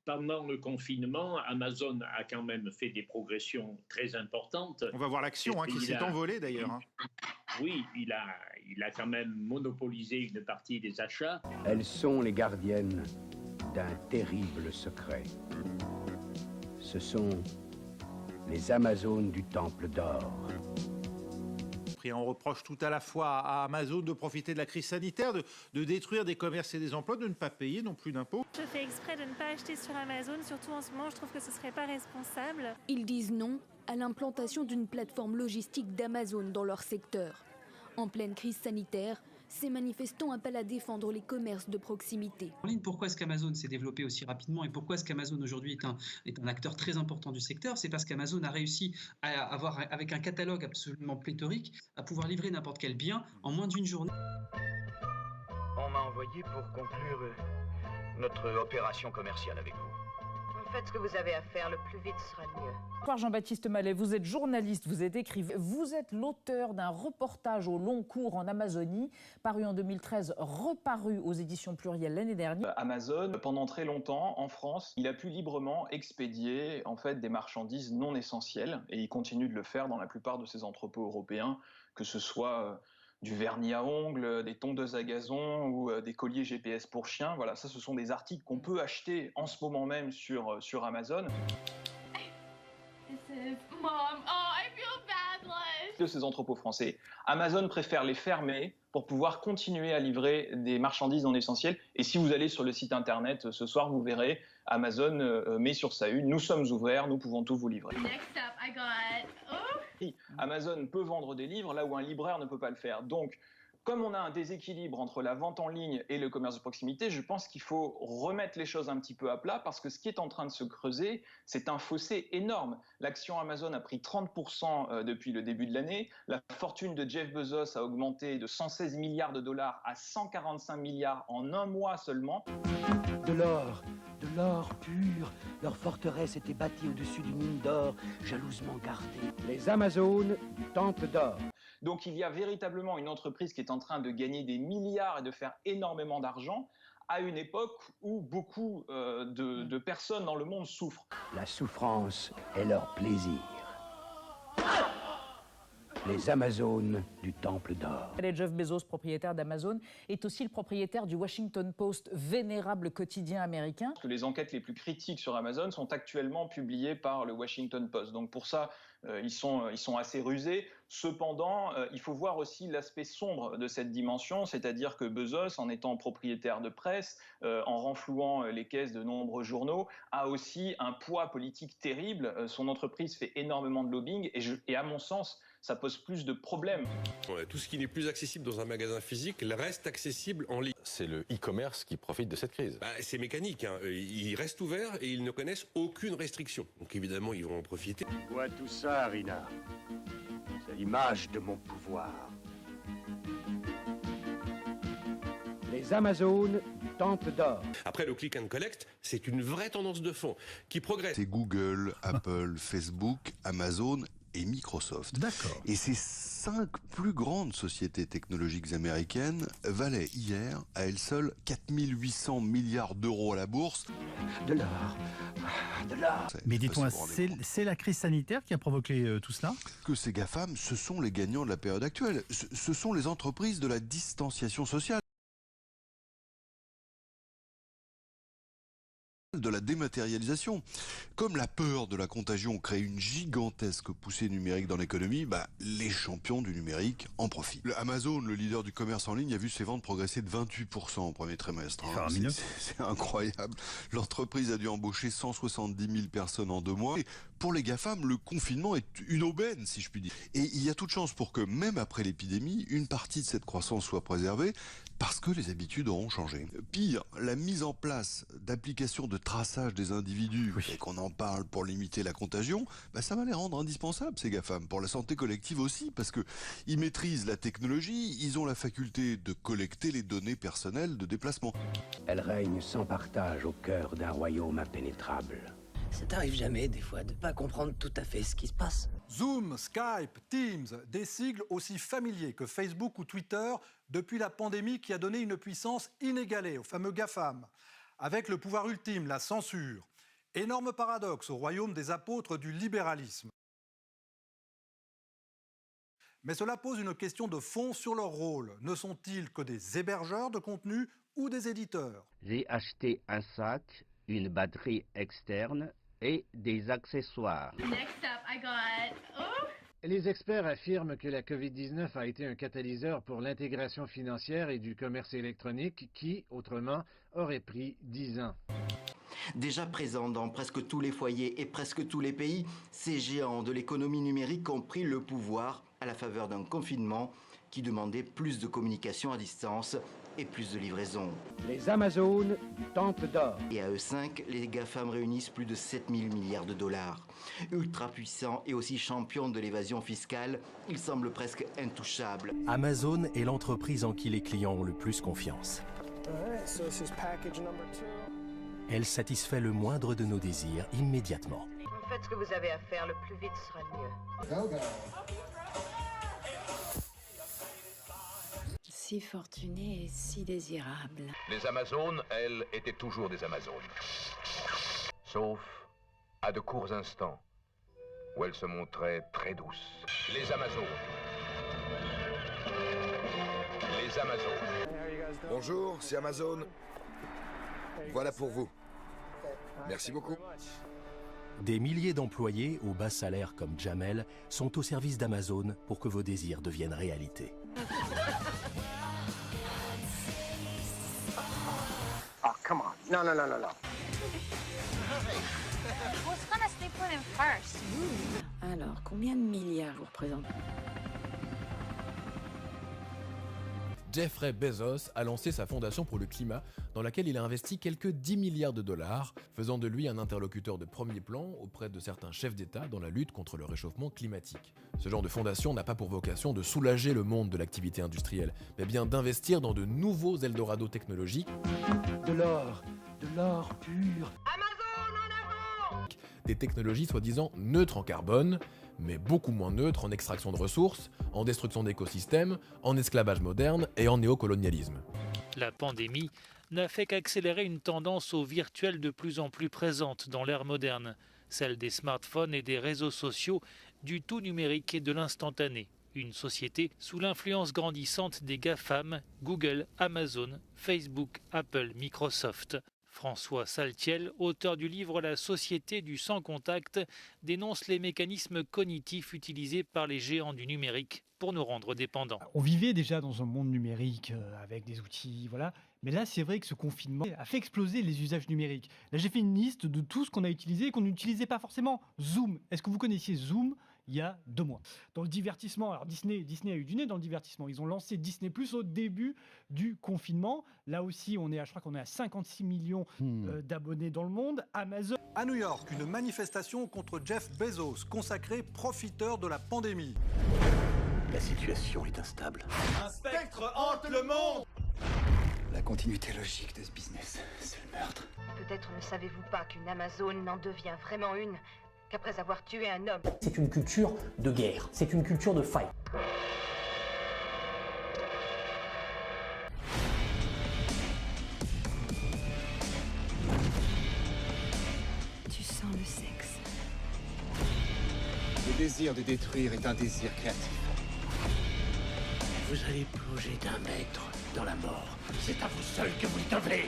pendant le confinement, Amazon a quand même fait des progressions très importantes. On va voir l'action qui s'est envolée d'ailleurs. Oui, il a quand même monopolisé une partie des achats. Elles sont les gardiennes d'un terrible secret. Ce sont les Amazones du Temple d'Or. On reproche tout à la fois à Amazon de profiter de la crise sanitaire, de détruire des commerces et des emplois, de ne pas payer non plus d'impôts. Je fais exprès de ne pas acheter sur Amazon, surtout en ce moment, je trouve que ce ne serait pas responsable. Ils disent non à l'implantation d'une plateforme logistique d'Amazon dans leur secteur. En pleine crise sanitaire, ces manifestants appellent à défendre les commerces de proximité. En ligne, pourquoi est-ce qu'Amazon s'est développé aussi rapidement et pourquoi est-ce qu'Amazon aujourd'hui est un acteur très important du secteur? C'est parce qu'Amazon a réussi à avoir, avec un catalogue absolument pléthorique, à pouvoir livrer n'importe quel bien en moins d'une journée. On m'a envoyé pour conclure notre opération commerciale avec vous. Faites ce que vous avez à faire, le plus vite sera le mieux. Bonsoir Jean-Baptiste Mallet, vous êtes journaliste, vous êtes écrivain, vous êtes l'auteur d'un reportage au long cours en Amazonie, paru en 2013, reparu aux éditions Pluriel l'année dernière. Amazon, pendant très longtemps, en France, il a pu librement expédier en fait des marchandises non essentielles et il continue de le faire dans la plupart de ses entrepôts européens, que ce soit du vernis à ongles, des tondeuses à gazon ou des colliers GPS pour chiens. Voilà, ça, ce sont des articles qu'on peut acheter en ce moment même sur Amazon. De ces entrepôts français, Amazon préfère les fermer pour pouvoir continuer à livrer des marchandises non essentielles. Et si vous allez sur le site internet ce soir, vous verrez, Amazon met sur sa une « Nous sommes ouverts, nous pouvons tout vous livrer ». Amazon peut vendre des livres là où un libraire ne peut pas le faire. Donc, comme on a un déséquilibre entre la vente en ligne et le commerce de proximité, je pense qu'il faut remettre les choses un petit peu à plat parce que ce qui est en train de se creuser, c'est un fossé énorme. L'action Amazon a pris 30% depuis le début de l'année. La fortune de Jeff Bezos a augmenté de 116 milliards de dollars à 145 milliards en un mois seulement. De l'or pur. Leur forteresse était bâtie au-dessus d'une mine d'or, jalousement gardée. Les Amazones du Temple d'Or. Donc il y a véritablement une entreprise qui est en train de gagner des milliards et de faire énormément d'argent à une époque où beaucoup de personnes dans le monde souffrent. La souffrance est leur plaisir. Les Amazones du Temple d'Or. Jeff Bezos, propriétaire d'Amazon, est aussi le propriétaire du Washington Post, vénérable quotidien américain. Les enquêtes les plus critiques sur Amazon sont actuellement publiées par le Washington Post. Donc pour ça, ils sont assez rusés. Cependant, il faut voir aussi l'aspect sombre de cette dimension, c'est-à-dire que Bezos, en étant propriétaire de presse, en renflouant les caisses de nombreux journaux, a aussi un poids politique terrible. Son entreprise fait énormément de lobbying et à mon sens, ça pose plus de problèmes. Tout ce qui n'est plus accessible dans un magasin physique reste accessible en ligne. C'est le e-commerce qui profite de cette crise. C'est mécanique, ils restent ouverts et ils ne connaissent aucune restriction. Donc évidemment, ils vont en profiter. Vois tout ça, Rina. C'est l'image de mon pouvoir. Les Amazones du Temple d'Or. Après, le click and collect, c'est une vraie tendance de fond qui progresse. C'est Google, Apple, Facebook, Amazon et Microsoft. D'accord. Et ces 5 plus grandes sociétés technologiques américaines valaient hier, à elles seules, 4800 milliards d'euros à la bourse. De l'or. Mais dites-moi, c'est la crise sanitaire qui a provoqué tout cela? Que ces GAFAM, ce sont les gagnants de la période actuelle. Ce sont les entreprises de la distanciation sociale. De la dématérialisation. Comme la peur de la contagion crée une gigantesque poussée numérique dans l'économie, les champions du numérique en profitent. Amazon, le leader du commerce en ligne, a vu ses ventes progresser de 28% au premier trimestre. C'est incroyable. L'entreprise a dû embaucher 170 000 personnes en 2 mois. Et pour les GAFAM, le confinement est une aubaine, si je puis dire. Et il y a toute chance pour que, même après l'épidémie, une partie de cette croissance soit préservée, parce que les habitudes auront changé. Pire, la mise en place d'applications de traçage des individus, et qu'on en parle pour limiter la contagion, ça va les rendre indispensables, ces GAFAM, pour la santé collective aussi, parce qu'ils maîtrisent la technologie, ils ont la faculté de collecter les données personnelles de déplacement. Elle règne sans partage au cœur d'un royaume impénétrable. Ça t'arrive jamais, des fois, de pas comprendre tout à fait ce qui se passe? Zoom, Skype, Teams, des sigles aussi familiers que Facebook ou Twitter depuis la pandémie qui a donné une puissance inégalée aux fameux GAFAM. Avec le pouvoir ultime, la censure, Énorme paradoxe au royaume des apôtres du libéralisme. Mais cela pose une question de fond sur leur rôle. Ne sont-ils que des hébergeurs de contenu ou des éditeurs? J'ai acheté un sac, une batterie externe et des accessoires. Next up, I got... Les experts affirment que la Covid-19 a été un catalyseur pour l'intégration financière et du commerce électronique qui, autrement, aurait pris 10 ans. Déjà présents dans presque tous les foyers et presque tous les pays, ces géants de l'économie numérique ont pris le pouvoir à la faveur d'un confinement qui demandait plus de communication à distance et plus de livraison. Les Amazones du Temple d'Or. Et à eux 5, les GAFAM réunissent plus de 7 000 milliards de dollars. Ultra puissants et aussi champions de l'évasion fiscale, ils semblent presque intouchables. Amazon est l'entreprise en qui les clients ont le plus confiance. Elle satisfait le moindre de nos désirs immédiatement. Faites ce que vous avez à faire, le plus vite sera le mieux. Si fortuné et si désirable. Les Amazones, elles, étaient toujours des Amazones. Sauf à de courts instants où elles se montraient très douces. Les Amazones. Les Amazones. Bonjour, c'est Amazon. Voilà pour vous. Merci beaucoup. Des milliers d'employés au bas salaire comme Jamel sont au service d'Amazon pour que vos désirs deviennent réalité. Oh, come on. Non. Alors, combien de milliards vous représentez? Jeffrey Bezos a lancé sa fondation pour le climat, dans laquelle il a investi quelques 10 milliards de dollars, faisant de lui un interlocuteur de premier plan auprès de certains chefs d'État dans la lutte contre le réchauffement climatique. Ce genre de fondation n'a pas pour vocation de soulager le monde de l'activité industrielle, mais bien d'investir dans de nouveaux Eldorado technologiques. De l'or pur. Des technologies soi-disant neutres en carbone, mais beaucoup moins neutres en extraction de ressources, en destruction d'écosystèmes, en esclavage moderne et en néocolonialisme. La pandémie n'a fait qu'accélérer une tendance au virtuel de plus en plus présente dans l'ère moderne, celle des smartphones et des réseaux sociaux, du tout numérique et de l'instantané. Une société sous l'influence grandissante des GAFAM, Google, Amazon, Facebook, Apple, Microsoft. François Saltiel, auteur du livre La société du sans contact, dénonce les mécanismes cognitifs utilisés par les géants du numérique pour nous rendre dépendants. On vivait déjà dans un monde numérique avec des outils, voilà. Mais là, c'est vrai que ce confinement a fait exploser les usages numériques. Là, j'ai fait une liste de tout ce qu'on a utilisé et qu'on n'utilisait pas forcément. Zoom. Est-ce que vous connaissiez Zoom ? Il y a 2 mois. Dans le divertissement, alors Disney a eu du nez dans le divertissement. Ils ont lancé Disney+ au début du confinement. Là aussi, je crois qu'on est à 56 millions d'abonnés dans le monde. Amazon. À New York, une manifestation contre Jeff Bezos, consacré profiteur de la pandémie. La situation est instable. Un spectre hante le monde. La continuité logique de ce business, c'est le meurtre. Peut-être ne savez-vous pas qu'une Amazone n'en devient vraiment une qu'après avoir tué un homme. C'est une culture de guerre, c'est une culture de fight. Tu sens le sexe. Le désir de détruire est un désir créatif. Vous allez plonger d'1 mètre dans la mort. C'est à vous seul que vous le devez.